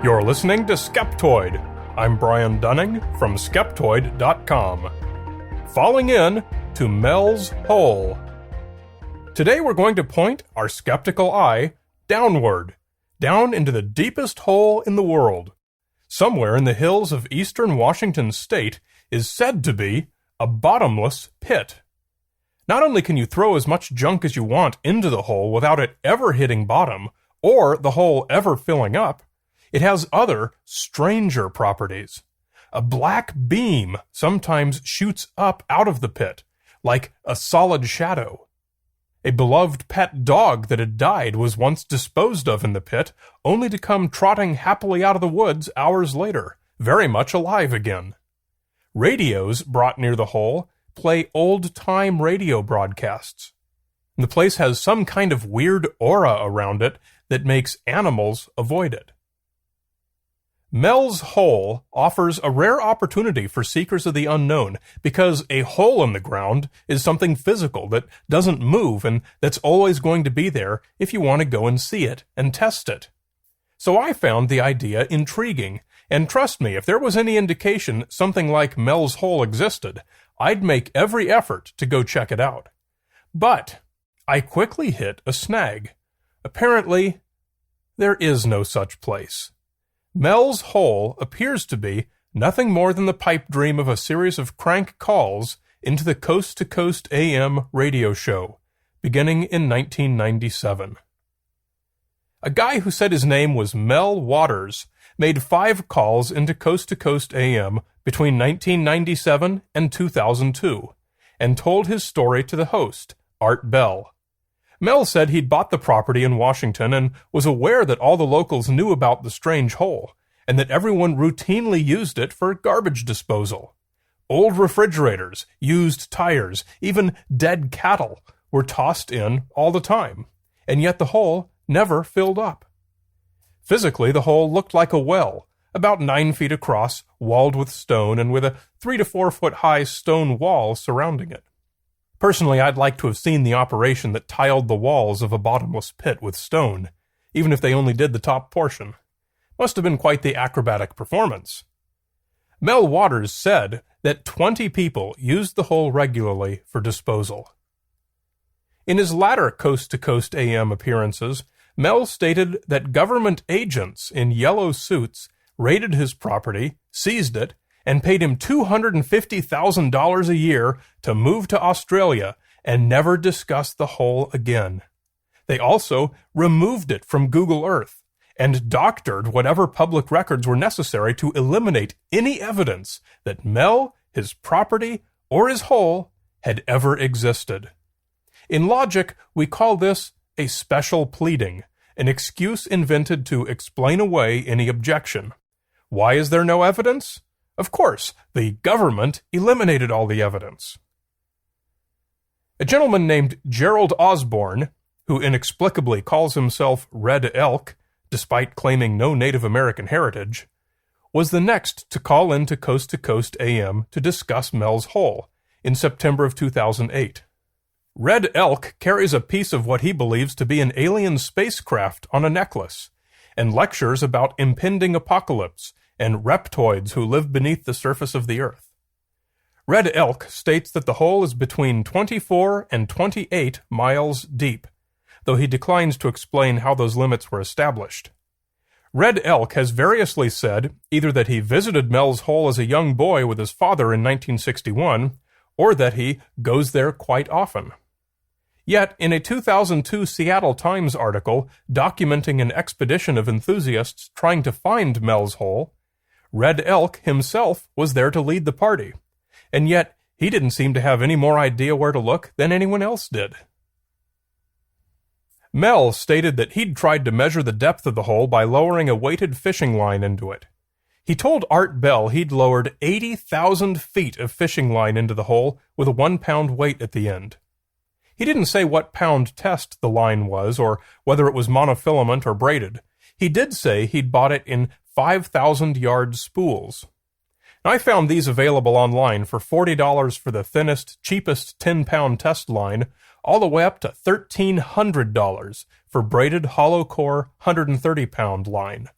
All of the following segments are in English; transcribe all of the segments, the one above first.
You're listening to Skeptoid. I'm Brian Dunning from Skeptoid.com. Falling in to Mel's Hole. Today we're going to point our skeptical eye downward, down into the deepest hole in the world. Somewhere in the hills of eastern Washington state is said to be a bottomless pit. Not only can you throw as much junk as you want into the hole without it ever hitting bottom, or the hole ever filling up, it has other, stranger properties. A black beam sometimes shoots up out of the pit, like a solid shadow. A beloved pet dog that had died was once disposed of in the pit, only to come trotting happily out of the woods hours later, very much alive again. Radios brought near the hole play old-time radio broadcasts. The place has some kind of weird aura around it that makes animals avoid it. Mel's Hole offers a rare opportunity for seekers of the unknown because a hole in the ground is something physical that doesn't move and that's always going to be there if you want to go and see it and test it. So I found the idea intriguing, and trust me, if there was any indication something like Mel's Hole existed, I'd make every effort to go check it out. But I quickly hit a snag. Apparently, there is no such place. Mel's Hole appears to be nothing more than the pipe dream of a series of crank calls into the Coast to Coast AM radio show, beginning in 1997. A guy who said his name was Mel Waters made 5 calls into Coast to Coast AM between 1997 and 2002, and told his story to the host, Art Bell. Mel said he'd bought the property in Washington and was aware that all the locals knew about the strange hole, and that everyone routinely used it for garbage disposal. Old refrigerators, used tires, even dead cattle were tossed in all the time, and yet the hole never filled up. Physically, the hole looked like a well, about 9 feet across, walled with stone, and with a 3 to 4 foot high stone wall surrounding it. Personally, I'd like to have seen the operation that tiled the walls of a bottomless pit with stone, even if they only did the top portion. Must have been quite the acrobatic performance. Mel Waters said that 20 people used the hole regularly for disposal. In his latter Coast to Coast AM appearances, Mel stated that government agents in yellow suits raided his property, seized it, and paid him $250,000 a year to move to Australia and never discuss the hole again. They also removed it from Google Earth and doctored whatever public records were necessary to eliminate any evidence that Mel, his property, or his hole had ever existed. In logic, we call this a special pleading, an excuse invented to explain away any objection. Why is there no evidence? Of course, the government eliminated all the evidence. A gentleman named Gerald Osborne, who inexplicably calls himself Red Elk, despite claiming no Native American heritage, was the next to call into Coast AM to discuss Mel's Hole in September of 2008. Red Elk carries a piece of what he believes to be an alien spacecraft on a necklace, and lectures about impending apocalypse and reptoids who live beneath the surface of the earth. Red Elk states that the hole is between 24 and 28 miles deep, though he declines to explain how those limits were established. Red Elk has variously said either that he visited Mel's Hole as a young boy with his father in 1961, or that he goes there quite often. Yet, in a 2002 Seattle Times article documenting an expedition of enthusiasts trying to find Mel's Hole, Red Elk himself was there to lead the party, and yet he didn't seem to have any more idea where to look than anyone else did. Mel stated that he'd tried to measure the depth of the hole by lowering a weighted fishing line into it. He told Art Bell he'd lowered 80,000 feet of fishing line into the hole with a 1-pound weight at the end. He didn't say what pound test the line was or whether it was monofilament or braided. He did say he'd bought it in 5,000-yard spools. Now, I found these available online for $40 for the thinnest, cheapest 10-pound test line, all the way up to $1,300 for braided hollow core 130-pound line.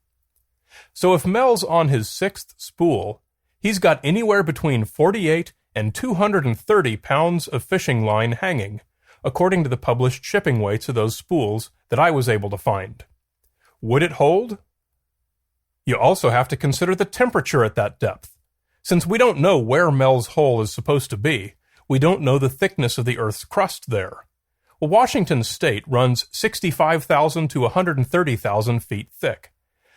So if Mel's on his 6th spool, he's got anywhere between 48 and 230 pounds of fishing line hanging, according to the published shipping weights of those spools that I was able to find. Would it hold? You also have to consider the temperature at that depth. Since we don't know where Mel's hole is supposed to be, we don't know the thickness of the Earth's crust there. Well, Washington State runs 65,000 to 130,000 feet thick.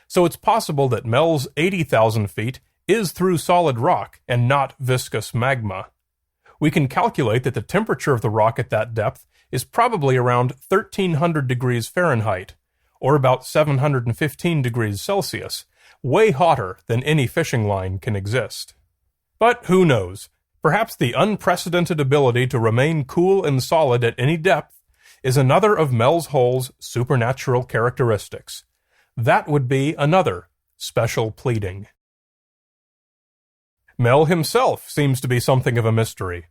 So it's possible that Mel's 80,000 feet is through solid rock and not viscous magma. We can calculate that the temperature of the rock at that depth is probably around 1,300 degrees Fahrenheit, or about 715 degrees Celsius, way hotter than any fishing line can exist. But who knows? Perhaps the unprecedented ability to remain cool and solid at any depth is another of Mel's hole's supernatural characteristics. That would be another special pleading. Mel himself seems to be something of a mystery.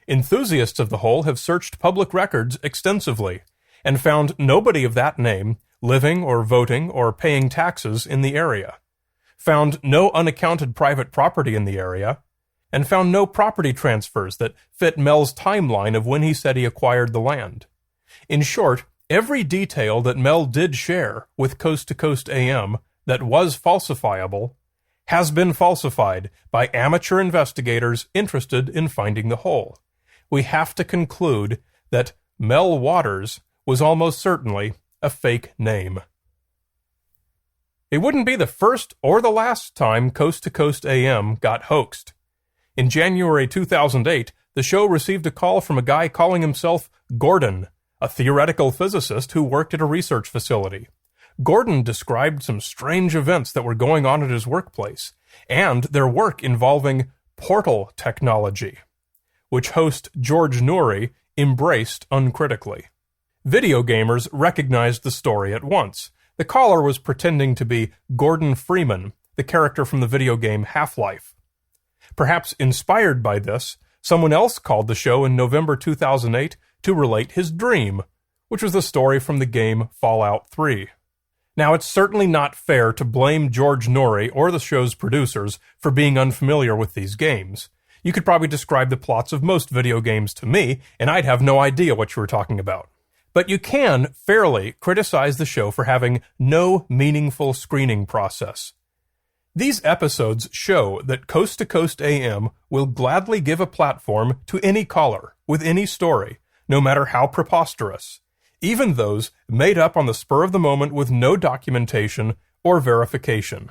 Enthusiasts of the hole have searched public records extensively and found nobody of that name living or voting or paying taxes in the area, found no unaccounted private property in the area, and found no property transfers that fit Mel's timeline of when he said he acquired the land. In short, every detail that Mel did share with Coast to Coast AM that was falsifiable has been falsified by amateur investigators interested in finding the hole. We have to conclude that Mel Waters was almost certainly a fake name. It wouldn't be the first or the last time Coast to Coast AM got hoaxed. In January 2008, the show received a call from a guy calling himself Gordon, a theoretical physicist who worked at a research facility. Gordon described some strange events that were going on at his workplace, and their work involving portal technology, which host George Noory embraced uncritically. Video gamers recognized the story at once. The caller was pretending to be Gordon Freeman, the character from the video game Half-Life. Perhaps inspired by this, someone else called the show in November 2008 to relate his dream, which was the story from the game Fallout 3. Now, it's certainly not fair to blame George Noory or the show's producers for being unfamiliar with these games. You could probably describe the plots of most video games to me, and I'd have no idea what you were talking about. But you can fairly criticize the show for having no meaningful screening process. These episodes show that Coast to Coast AM will gladly give a platform to any caller with any story, no matter how preposterous, even those made up on the spur of the moment with no documentation or verification.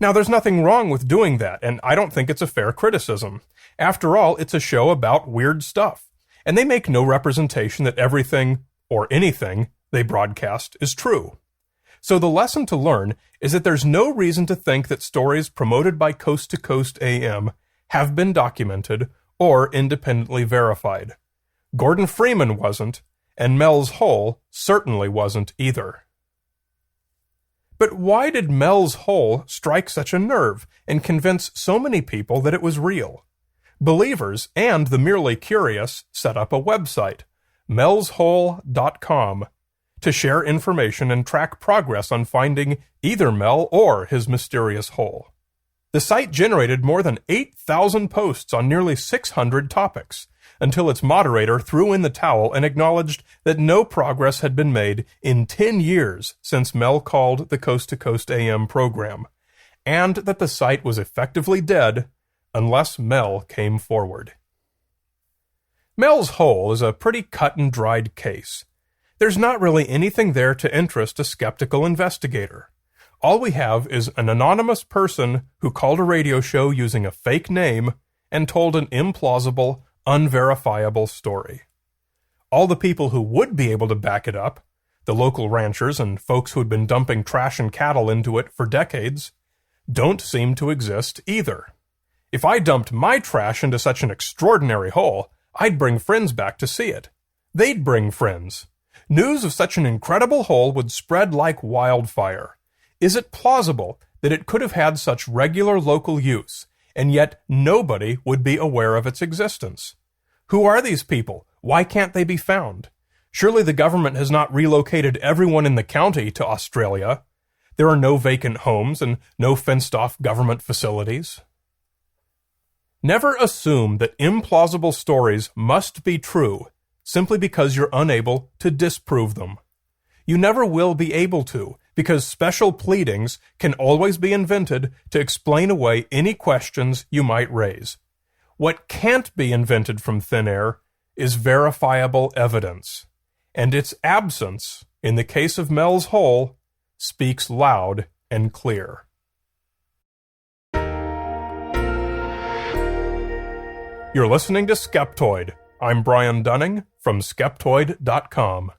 Now, there's nothing wrong with doing that, and I don't think it's a fair criticism. After all, it's a show about weird stuff, and they make no representation that everything, or anything, they broadcast is true. So the lesson to learn is that there's no reason to think that stories promoted by Coast to Coast AM have been documented or independently verified. Gordon Freeman wasn't, and Mel's hole certainly wasn't either. But why did Mel's hole strike such a nerve and convince so many people that it was real? Believers and the merely curious set up a website, melshole.com, to share information and track progress on finding either Mel or his mysterious hole. The site generated more than 8,000 posts on nearly 600 topics, until its moderator threw in the towel and acknowledged that no progress had been made in 10 years since Mel called the Coast to Coast AM program, and that the site was effectively dead unless Mel came forward. Mel's hole is a pretty cut-and-dried case. There's not really anything there to interest a skeptical investigator. All we have is an anonymous person who called a radio show using a fake name and told an implausible, unverifiable story. All the people who would be able to back it up, the local ranchers and folks who had been dumping trash and cattle into it for decades, don't seem to exist either. If I dumped my trash into such an extraordinary hole, I'd bring friends back to see it. They'd bring friends. News of such an incredible hole would spread like wildfire. Is it plausible that it could have had such regular local use, and yet nobody would be aware of its existence? Who are these people? Why can't they be found? Surely the government has not relocated everyone in the county to Australia. There are no vacant homes and no fenced-off government facilities. Never assume that implausible stories must be true simply because you're unable to disprove them. You never will be able to, because special pleadings can always be invented to explain away any questions you might raise. What can't be invented from thin air is verifiable evidence, and its absence, in the case of Mel's Hole, speaks loud and clear. You're listening to Skeptoid. I'm Brian Dunning from Skeptoid.com.